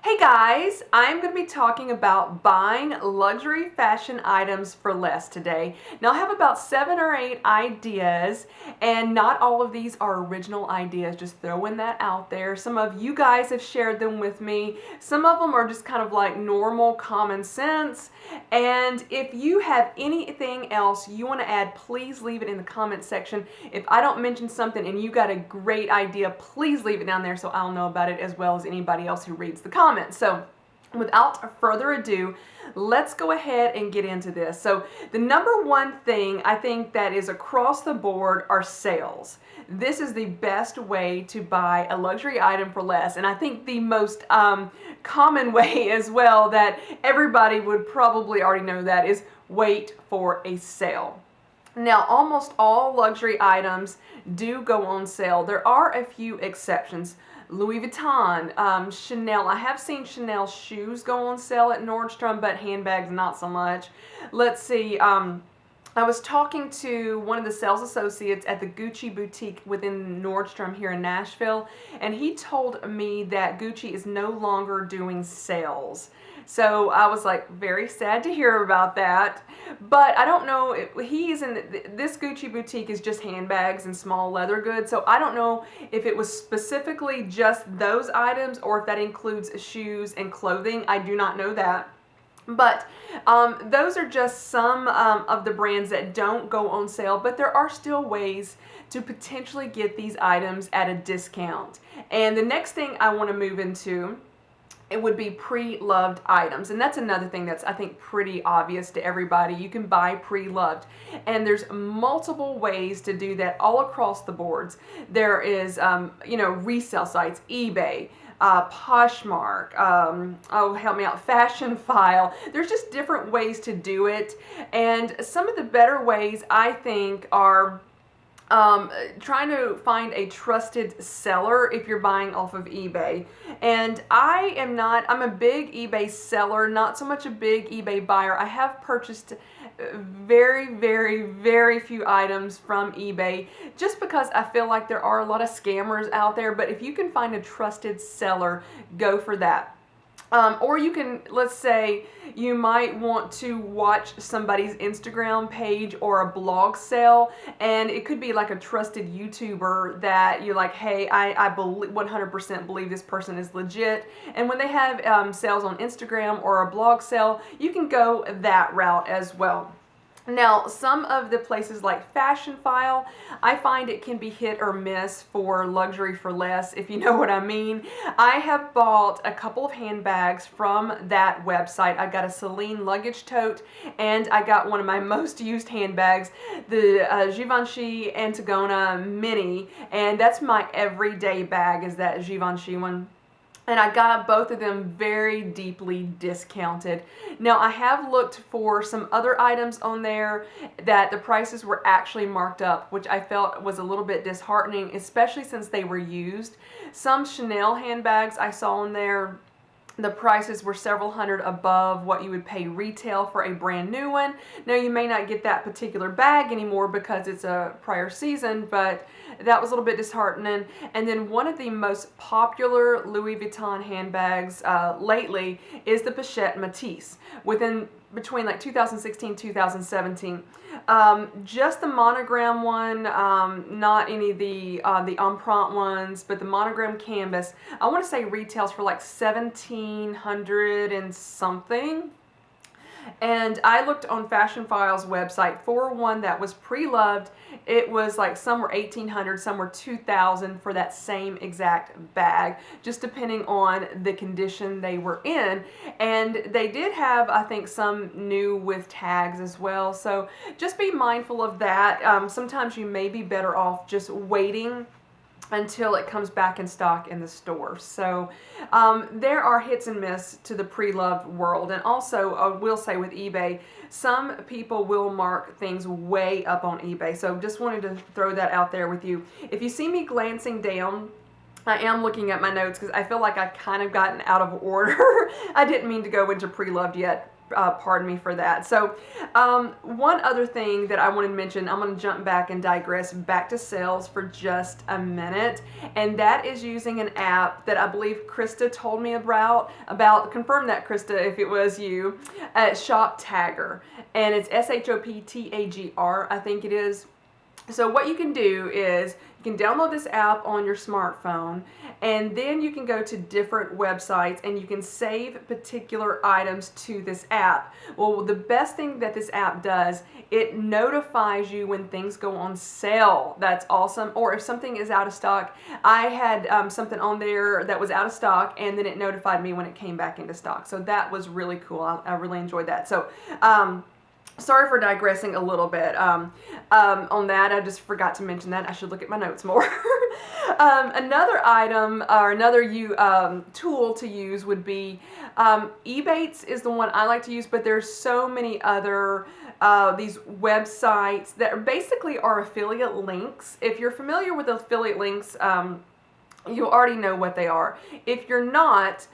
Hey guys, I'm going to be talking about buying luxury fashion items for less today. Now I have about 7 or 8 ideas, and not all of these are original ideas, just throwing that out there. Some of you guys have shared them with me. Some of them are just kind of like normal common sense, and if you have anything else you want to add, please leave it in the comment section. If I don't mention something and you got a great idea, please leave it down there so I'll know about it as well as anybody else who reads the comments. So without further ado, let's go ahead and get into this. So the number one thing I think that is across the board are sales. This is the best way to buy a luxury item for less, and I think the most common way as well that everybody would probably already know that is wait for a sale. Now, almost all luxury items do go on sale. There are a few exceptions. Louis Vuitton, Chanel. I have seen Chanel shoes go on sale at Nordstrom, but handbags not so much. Let's see. I was talking to one of the sales associates at the Gucci boutique within Nordstrom here in Nashville, and he told me that Gucci is no longer doing sales. So I was like very sad to hear about that, but I don't know if he's in this Gucci boutique is just handbags and small leather goods. So I don't know if it was specifically just those items or if that includes shoes and clothing. I do not know that. But those are just some of the brands that don't go on sale, but there are still ways to potentially get these items at a discount. And the next thing I want to move into, it would be pre-loved items. And that's another thing that's, I think, pretty obvious to everybody. You can buy pre-loved. And there's multiple ways to do that all across the boards. There is, resale sites, eBay, Poshmark, oh help me out, Fashion File. There's just different ways to do it, and some of the better ways I think are trying to find a trusted seller if you're buying off of eBay. And I'm a big eBay seller, not so much a big eBay buyer. I have purchased very, very, very few items from eBay just because I feel like there are a lot of scammers out there, but if you can find a trusted seller, go for that. Or you can, let's say you might want to watch somebody's Instagram page or a blog sale, and it could be like a trusted YouTuber that you're like, hey, I 100% believe this person is legit. And when they have sales on Instagram or a blog sale, you can go that route as well. Now, some of the places like Fashion File, I find it can be hit or miss for luxury for less, if you know what I mean. I have bought a couple of handbags from that website. I got a Celine luggage tote, and I got one of my most used handbags, the Givenchy Antigona Mini, and that's my everyday bag, is that Givenchy one. And I got both of them very deeply discounted. Now, I have looked for some other items on there that the prices were actually marked up, which I felt was a little bit disheartening, especially since they were used. Some Chanel handbags I saw on there, the prices were several hundred above what you would pay retail for a brand new one. Now, you may not get that particular bag anymore because it's a prior season, but that was a little bit disheartening. And then one of the most popular Louis Vuitton handbags lately is the Pochette Métis, between like 2016 2017. Just the monogram one, not any of the Empreinte ones, but the monogram canvas, I want to say retails for like $1,700 and something. And I looked on Fashion File's website for one that was pre-loved. It was like some were $1,800, some were $2,000 for that same exact bag, just depending on the condition they were in. And they did have, I think, some new with tags as well. So just be mindful of that. Sometimes you may be better off just waiting until it comes back in stock in the store. So there are hits and miss to the pre-loved world. And also, I will say with eBay, some people will mark things way up on eBay. So just wanted to throw that out there with you. If you see me glancing down, I am looking at my notes because I feel like I kind of gotten out of order. I didn't mean to go into pre-loved yet. pardon me for that. So one other thing that I wanted to mention, I'm going to jump back and digress back to sales for just a minute, and that is using an app that I believe Krista told me about, confirm that Krista if it was you, Shop Tagger, and it's ShopTagr, I think it is. So what you can do is you can download this app on your smartphone, and then you can go to different websites and you can save particular items to this app. Well, the best thing that this app does, it notifies you when things go on sale. That's awesome. Or if something is out of stock. I had something on there that was out of stock, and then it notified me when it came back into stock. So that was really cool. I really enjoyed that. So sorry for digressing a little bit on that. I just forgot to mention that. I should look at my notes more. Another item or another tool to use would be Ebates is the one I like to use, but there's so many other these websites that basically are affiliate links. If you're familiar with affiliate links, you already know what they are. If you're not,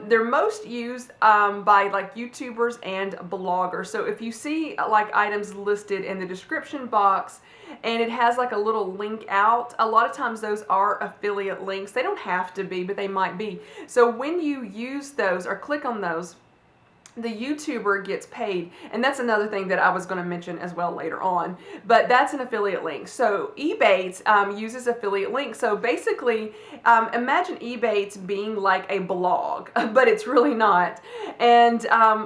they're most used by like YouTubers and bloggers. So if you see like items listed in the description box and it has like a little link out, a lot of times those are affiliate links. They don't have to be, but they might be. So when you use those or click on those, the YouTuber gets paid, and that's another thing that I was going to mention as well later on, but that's an affiliate link. So Ebates uses affiliate links. So basically, imagine Ebates being like a blog, but it's really not. And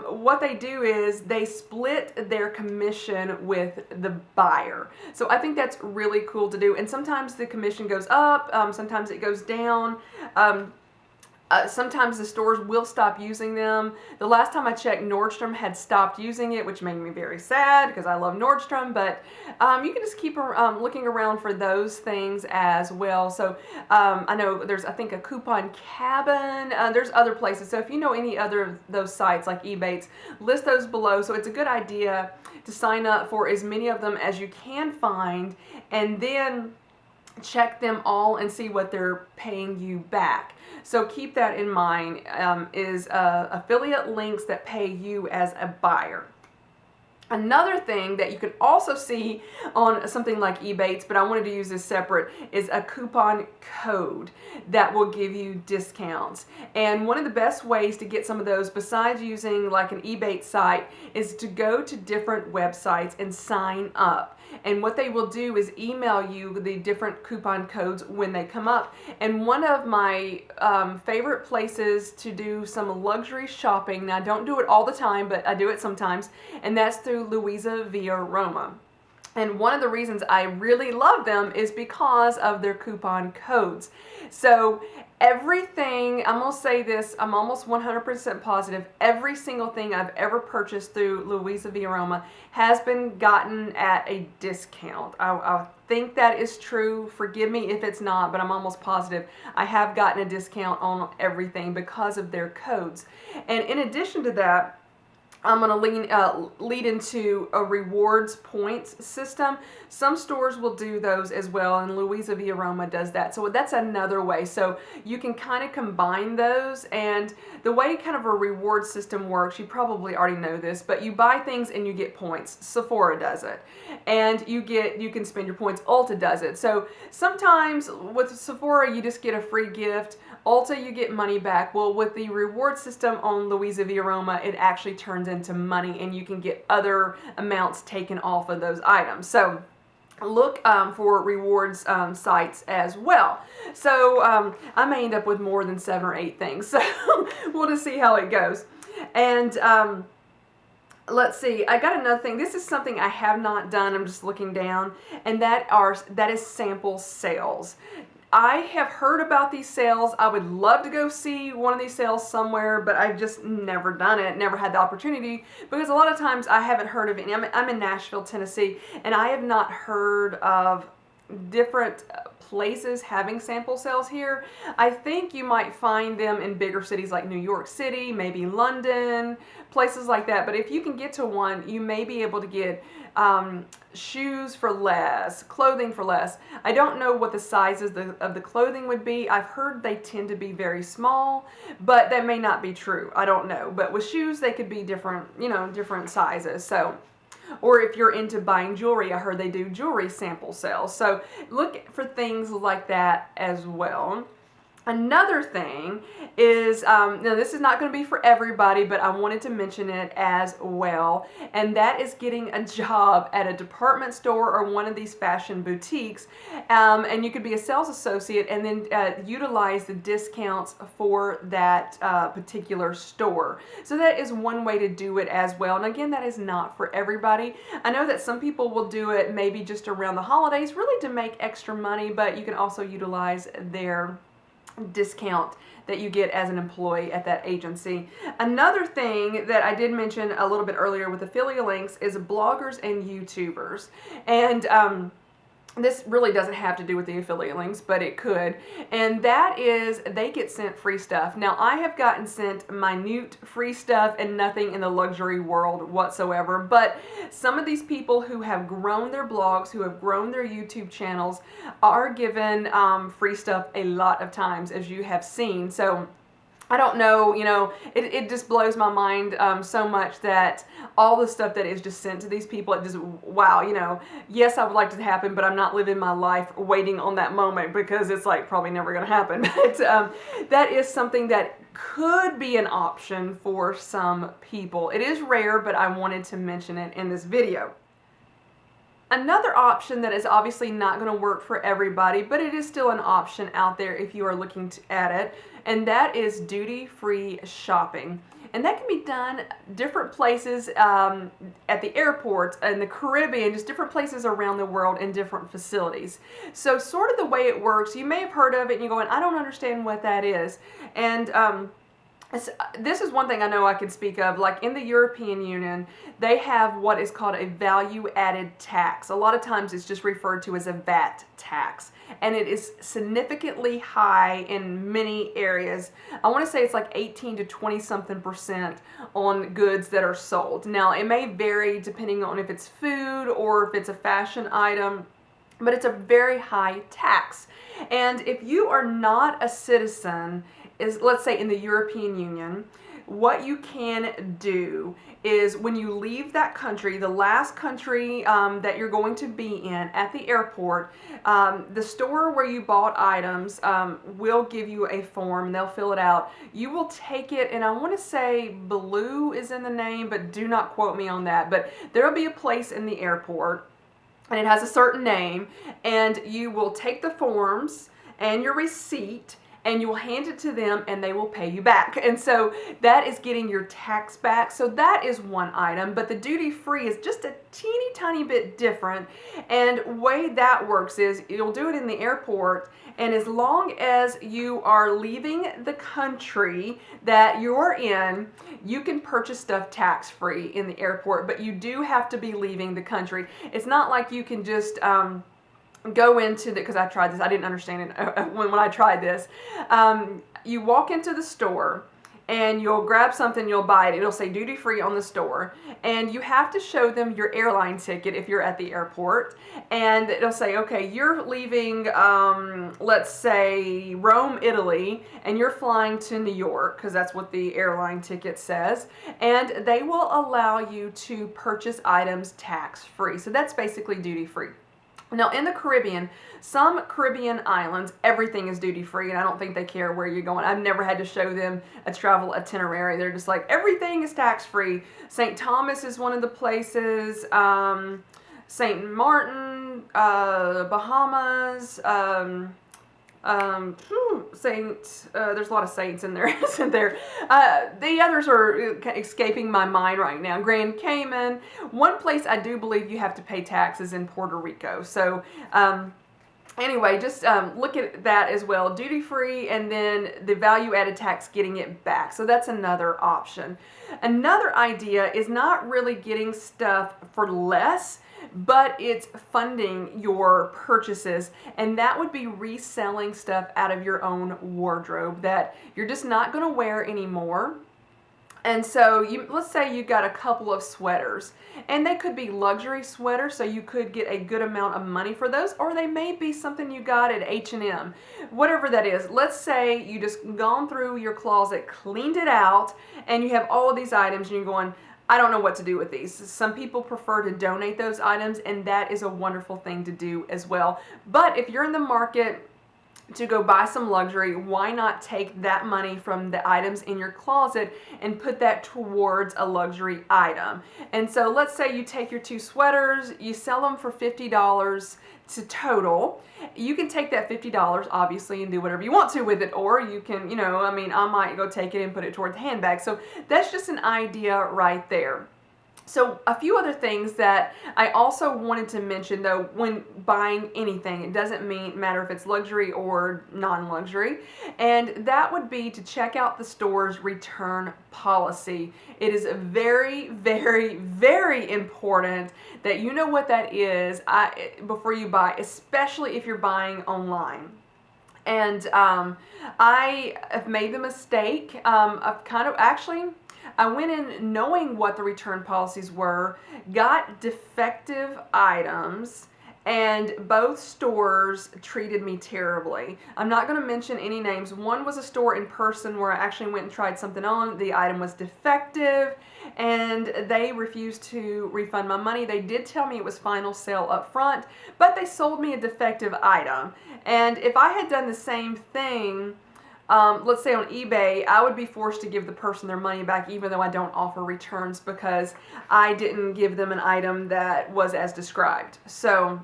what they do is they split their commission with the buyer. So I think that's really cool to do. And sometimes the commission goes up, sometimes it goes down. Sometimes the stores will stop using them. The last time I checked, Nordstrom had stopped using it, which made me very sad because I love Nordstrom, but you can just keep looking around for those things as well. So I know there's, I think, a Coupon Cabin. There's other places. So if you know any other of those sites like Ebates, list those below. So it's a good idea to sign up for as many of them as you can find, and then check them all and see what they're paying you back. So keep that in mind, is affiliate links that pay you as a buyer. Another thing that you can also see on something like Ebates, but I wanted to use this separate, is a coupon code that will give you discounts. And one of the best ways to get some of those, besides using like an Ebates site, is to go to different websites and sign up. And what they will do is email you the different coupon codes when they come up. And one of my favorite places to do some luxury shopping, now I don't do it all the time, but I do it sometimes, and that's through Louisa Via Roma. And one of the reasons I really love them is because of their coupon codes. So everything, I'm going to say this, I'm almost 100% positive, every single thing I've ever purchased through Louisa Via Roma has been gotten at a discount. I think that is true. Forgive me if it's not, but I'm almost positive I have gotten a discount on everything because of their codes. And in addition to that, I'm going to lead into a rewards points system. Some stores will do those as well, and Louisa Via Roma does that. So that's another way. So you can kind of combine those, and the way kind of a reward system works, you probably already know this, but you buy things and you get points. Sephora does it. And you can spend your points. Ulta does it. So sometimes with Sephora, you just get a free gift. Ulta, you get money back. Well, with the reward system on Louisa Via Roma, it actually turns into money, and you can get other amounts taken off of those items. So look for rewards sites as well. So I may end up with more than 7 or 8 things. So we'll just see how it goes. And let's see, I got another thing. This is something I have not done. I'm just looking down, and that is sample sales. I have heard about these sales. I would love to go see one of these sales somewhere, but I've just never done it, never had the opportunity, because a lot of times I haven't heard of any. I'm in Nashville, Tennessee, and I have not heard of different places having sample sales here. I think you might find them in bigger cities like New York City, maybe London, places like that. But if you can get to one, you may be able to get shoes for less, clothing for less. I don't know what the sizes of the clothing would be. I've heard they tend to be very small, but that may not be true. I don't know. But with shoes, they could be different, different sizes. So, or if you're into buying jewelry, I heard they do jewelry sample sales. So look for things like that as well. Another thing is, now this is not going to be for everybody, but I wanted to mention it as well, and that is getting a job at a department store or one of these fashion boutiques, and you could be a sales associate and then utilize the discounts for that particular store. So that is one way to do it as well, and again, that is not for everybody. I know that some people will do it maybe just around the holidays, really to make extra money, but you can also utilize their discount that you get as an employee at that agency. Another thing that I did mention a little bit earlier with affiliate links is bloggers and YouTubers. And this really doesn't have to do with the affiliate links, but it could. And that is, they get sent free stuff. Now, I have gotten sent minute free stuff and nothing in the luxury world whatsoever. But some of these people who have grown their blogs, who have grown their YouTube channels, are given free stuff a lot of times, as you have seen. So I don't know, it just blows my mind so much that all the stuff that is just sent to these people, it just, wow, yes, I would like it to happen, but I'm not living my life waiting on that moment because it's like probably never going to happen. But that is something that could be an option for some people. It is rare, but I wanted to mention it in this video. Another option that is obviously not going to work for everybody, but it is still an option out there if you are looking at it, and that is duty-free shopping. And that can be done different places at the airports, in the Caribbean, just different places around the world in different facilities. So sort of the way it works, you may have heard of it and you're going, I don't understand what that is. And this is one thing I know I can speak of. Like in the European Union, they have what is called a value-added tax. A lot of times it's just referred to as a VAT tax, and it is significantly high in many areas. I want to say it's like 18 to 20-something% on goods that are sold. Now, it may vary depending on if it's food or if it's a fashion item, but it's a very high tax. And if you are not a citizen, let's say in the European Union, what you can do is when you leave that country, the last country that you're going to be in at the airport, the store where you bought items will give you a form. They'll fill it out. You will take it, and I want to say Blue is in the name, but do not quote me on that. But there will be a place in the airport, and it has a certain name, and you will take the forms and your receipt, and you will hand it to them and they will pay you back. And so that is getting your tax back. So that is one item, but the duty free is just a teeny tiny bit different. And the way that works is you'll do it in the airport, and as long as you are leaving the country that you're in, you can purchase stuff tax free in the airport, but you do have to be leaving the country. It's not like you can just go into the, because I tried this, I didn't understand it when I tried this. You walk into the store and you'll grab something, you'll buy it, it'll say duty free on the store, and you have to show them your airline ticket if you're at the airport, and it'll say, okay, you're leaving, let's say Rome, Italy, and you're flying to New York, because that's what the airline ticket says, and they will allow you to purchase items tax free. So that's basically duty free. Now, in the Caribbean, some Caribbean islands, everything is duty-free, and I don't think they care where you're going. I've never had to show them a travel itinerary. They're just like, everything is tax-free. St. Thomas is one of the places, St. Martin, Bahamas, there's a lot of saints in there, isn't there? The others are escaping my mind right now. Grand Cayman. One place I do believe you have to pay taxes in Puerto Rico. So, anyway, just look at that as well. Duty free, and then the value added tax, getting it back. So that's another option. Another idea is not really getting stuff for less, but it's funding your purchases, and that would be reselling stuff out of your own wardrobe that you're just not going to wear anymore. And so let's say you got a couple of sweaters, and they could be luxury sweaters, so you could get a good amount of money for those, or they may be something you got at H&M, whatever that is. Let's say you just gone through your closet, cleaned it out, and you have all of these items, and you're going, I don't know what to do with these. Some people prefer to donate those items, and that is a wonderful thing to do as well. But if you're in the market to go buy some luxury, why not take that money from the items in your closet and put that towards a luxury item? And so let's say you take your 2 sweaters, you sell them for $50 to total. You can take that $50 obviously and do whatever you want to with it, or you can, I mean, I might go take it and put it towards handbags. So that's just an idea right there. So a few other things that I also wanted to mention, though, when buying anything, it doesn't matter if it's luxury or non-luxury, and that would be to check out the store's return policy. It is very, very, very important that you know what that is before you buy, especially if you're buying online. And I have made the mistake of I went in knowing what the return policies were, got defective items, and both stores treated me terribly. I'm not going to mention any names. One was a store in person where I actually went and tried something on. The item was defective, and they refused to refund my money. They did tell me it was final sale up front, but they sold me a defective item. And if I had done the same thing, let's say on eBay, I would be forced to give the person their money back even though I don't offer returns because I didn't give them an item that was as described. So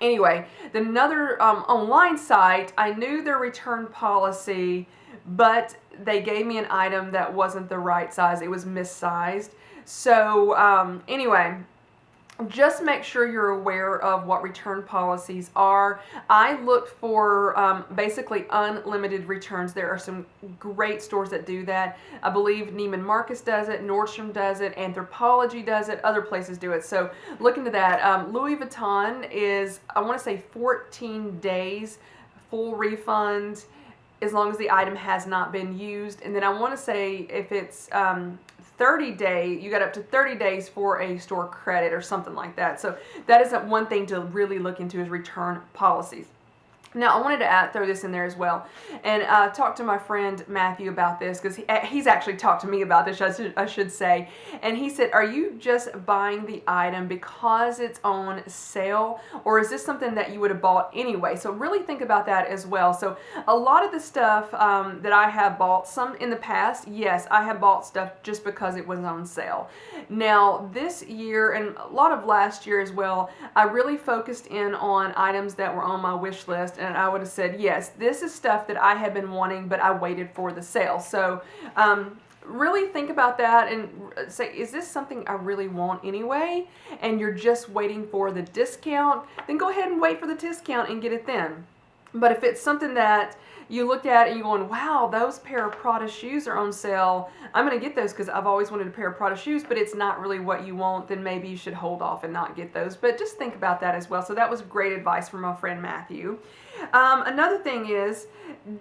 anyway, another online site, I knew their return policy, but they gave me an item that wasn't the right size. It was missized. So anyway, just make sure you're aware of what return policies are. I looked for basically unlimited returns. There are some great stores that do that. I believe Neiman Marcus does it, Nordstrom does it, Anthropologie does it, other places do it. So look into that. Louis Vuitton is, I want to say 14 days full refund as long as the item has not been used. And then I want to say if it's 30 days, you got up to 30 days for a store credit or something like that. So that is one thing to really look into is return policies. Now, I wanted to throw this in there as well, and talk to my friend Matthew about this, because he's actually talked to me about this, I should say, and he said, are you just buying the item because it's on sale, or is this something that you would have bought anyway? So really think about that as well. So a lot of the stuff that I have bought, some in the past, yes, I have bought stuff just because it was on sale. Now, this year, and a lot of last year as well, I really focused in on items that were on my wish list, and I would have said, yes, this is stuff that I had been wanting, but I waited for the sale. So really think about that and say, is this something I really want anyway? And you're just waiting for the discount, then go ahead and wait for the discount and get it then. But if it's something that you looked at and you're going, wow, those pair of Prada shoes are on sale, I'm going to get those because I've always wanted a pair of Prada shoes, but it's not really what you want, then maybe you should hold off and not get those. But just think about that as well. So that was great advice from my friend Matthew. Another thing is,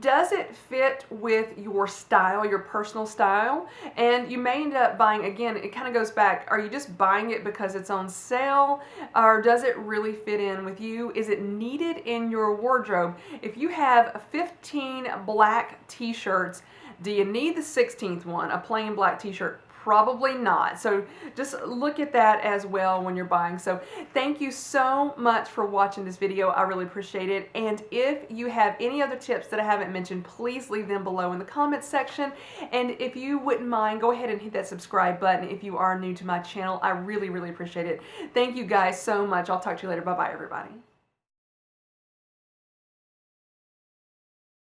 does it fit with your style, your personal style? And you may end up buying, again, it kind of goes back, are you just buying it because it's on sale, or does it really fit in with you? Is it needed in your wardrobe? If you have 15 black t-shirts, do you need the 16th one, a plain black t-shirt? Probably not. So just look at that as well when you're buying. So thank you so much for watching this video. I really appreciate it. And if you have any other tips that I haven't mentioned, please leave them below in the comments section. And if you wouldn't mind, go ahead and hit that subscribe button if you are new to my channel. I really, really appreciate it. Thank you guys so much. I'll talk to you later. Bye-bye, everybody.